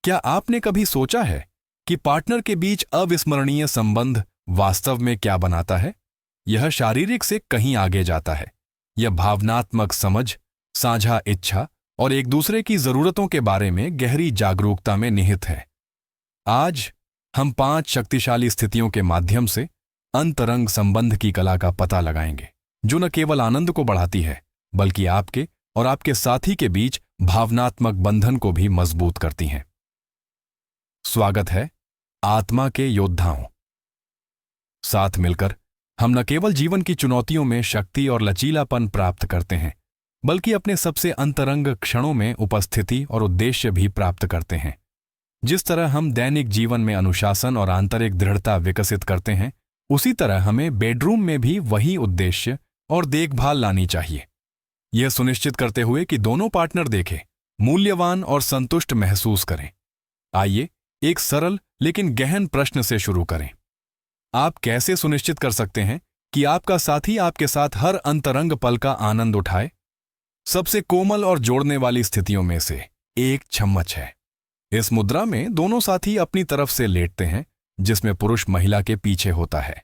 क्या आपने कभी सोचा है कि पार्टनर के बीच अविस्मरणीय संबंध वास्तव में क्या बनाता है? यह शारीरिक से कहीं आगे जाता है। यह भावनात्मक समझ, साझा इच्छा और एक दूसरे की जरूरतों के बारे में गहरी जागरूकता में निहित है। आज हम 5 शक्तिशाली स्थितियों के माध्यम से अंतरंग संबंध की कला का पता लगाएंगे, जो न केवल आनंद को बढ़ाती है, बल्कि आपके और आपके साथी के बीच भावनात्मक बंधन को भी मजबूत करती हैं। स्वागत है आत्मा के योद्धाओं। साथ मिलकर हम न केवल जीवन की चुनौतियों में शक्ति और लचीलापन प्राप्त करते हैं, बल्कि अपने सबसे अंतरंग क्षणों में उपस्थिति और उद्देश्य भी प्राप्त करते हैं। जिस तरह हम दैनिक जीवन में अनुशासन और आंतरिक दृढ़ता विकसित करते हैं, उसी तरह हमें बेडरूम में भी वही उद्देश्य और देखभाल लानी चाहिए, यह सुनिश्चित करते हुए कि दोनों पार्टनर देखें, मूल्यवान और संतुष्ट महसूस करें। आइए एक सरल लेकिन गहन प्रश्न से शुरू करें। आप कैसे सुनिश्चित कर सकते हैं कि आपका साथी आपके साथ हर अंतरंग पल का आनंद उठाए? सबसे कोमल और जोड़ने वाली स्थितियों में से एक छम्मच है। इस मुद्रा में दोनों साथी अपनी तरफ से लेटते हैं, जिसमें पुरुष महिला के पीछे होता है।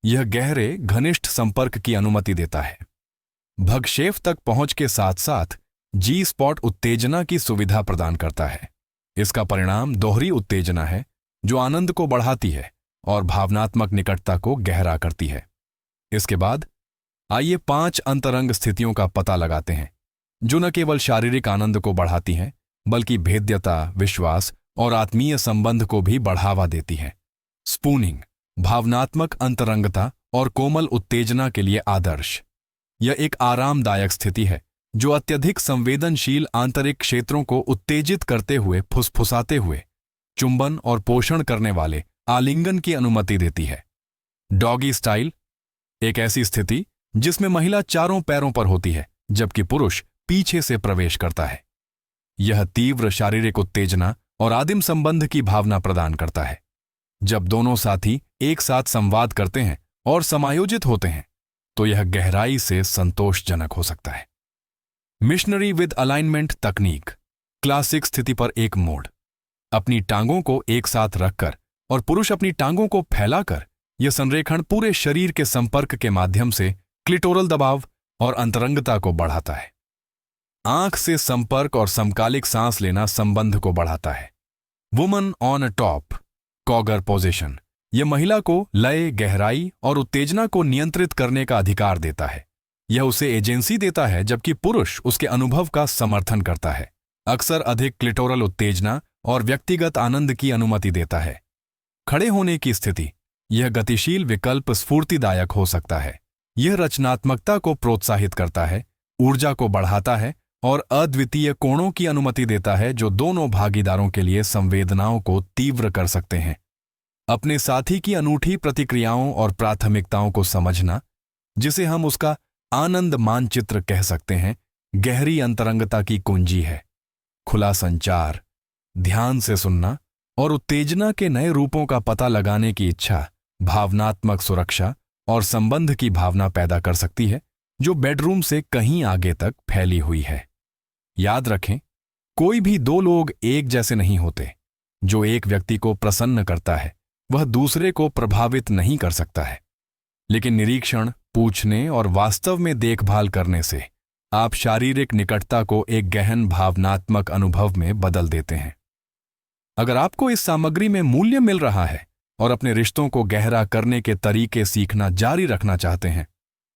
यह गहरे घनिष्ठ संपर्क की अनुमति देता है। भगशेफ तक पहुंच के साथ साथ जी स्पॉट उत्तेजना की सुविधा प्रदान करता है। इसका परिणाम दोहरी उत्तेजना है, जो आनंद को बढ़ाती है और भावनात्मक निकटता को गहरा करती है। इसके बाद आइए 5 अंतरंग स्थितियों का पता लगाते हैं, जो न केवल शारीरिक आनंद को बढ़ाती हैं, बल्कि भेद्यता, विश्वास और आत्मीय संबंध को भी बढ़ावा देती हैं। स्पूनिंग, भावनात्मक अंतरंगता और कोमल उत्तेजना के लिए आदर्श। यह एक आरामदायक स्थिति है जो अत्यधिक संवेदनशील आंतरिक क्षेत्रों को उत्तेजित करते हुए फुसफुसाते हुए चुंबन और पोषण करने वाले आलिंगन की अनुमति देती है। डॉगी स्टाइल, एक ऐसी स्थिति जिसमें महिला चारों पैरों पर होती है जबकि पुरुष पीछे से प्रवेश करता है। यह तीव्र शारीरिक उत्तेजना और आदिम संबंध की भावना प्रदान करता है। जब दोनों साथी एक साथ संवाद करते हैं और समायोजित होते हैं, तो यह गहराई से संतोषजनक हो सकता है। मिशनरी विद अलाइनमेंट तकनीक, क्लासिक स्थिति पर एक मोड़। अपनी टांगों को एक साथ रखकर और पुरुष अपनी टांगों को फैलाकर यह संरेखण पूरे शरीर के संपर्क के माध्यम से क्लिटोरल दबाव और अंतरंगता को बढ़ाता है। आंख से संपर्क और समकालिक सांस लेना संबंध को बढ़ाता है। Woman on a top, cougar position, यह महिला को लय, गहराई और उत्तेजना को नियंत्रित करने का अधिकार देता है। यह उसे एजेंसी देता है, जबकि पुरुष उसके अनुभव का समर्थन करता है। अक्सर अधिक क्लिटोरल उत्तेजना और व्यक्तिगत आनंद की अनुमति देता है। खड़े होने की स्थिति, यह गतिशील विकल्प स्फूर्तिदायक हो सकता है। यह रचनात्मकता को प्रोत्साहित करता है, ऊर्जा को बढ़ाता है और अद्वितीय कोणों की अनुमति देता है, जो दोनों भागीदारों के लिए संवेदनाओं को तीव्र कर सकते हैं। अपने साथी की अनूठी प्रतिक्रियाओं और प्राथमिकताओं को समझना, जिसे हम उसका आनंद मानचित्र कह सकते हैं, गहरी अंतरंगता की कुंजी है। खुला संचार, ध्यान से सुनना और उत्तेजना के नए रूपों का पता लगाने की इच्छा भावनात्मक सुरक्षा और संबंध की भावना पैदा कर सकती है, जो बेडरूम से कहीं आगे तक फैली हुई है। याद रखें, कोई भी 2 लोग एक जैसे नहीं होते। जो एक व्यक्ति को प्रसन्न करता है, वह दूसरे को प्रभावित नहीं कर सकता है। लेकिन निरीक्षण, पूछने और वास्तव में देखभाल करने से आप शारीरिक निकटता को एक गहन भावनात्मक अनुभव में बदल देते हैं। अगर आपको इस सामग्री में मूल्य मिल रहा है और अपने रिश्तों को गहरा करने के तरीके सीखना जारी रखना चाहते हैं,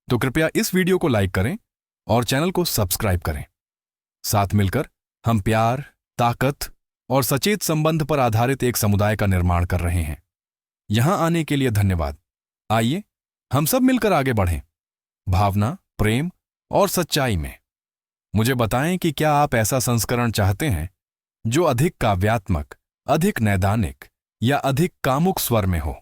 तो कृपया इस वीडियो को लाइक करें और चैनल को सब्सक्राइब करें। साथ मिलकर हम प्यार, ताकत और सचेत संबंध पर आधारित एक समुदाय का निर्माण कर रहे हैं। यहां आने के लिए धन्यवाद। आइए हम सब मिलकर आगे बढ़ें, भावना, प्रेम और सच्चाई में। मुझे बताएं कि क्या आप ऐसा संस्करण चाहते हैं जो अधिक काव्यात्मक, अधिक नैदानिक या अधिक कामुक स्वर में हो।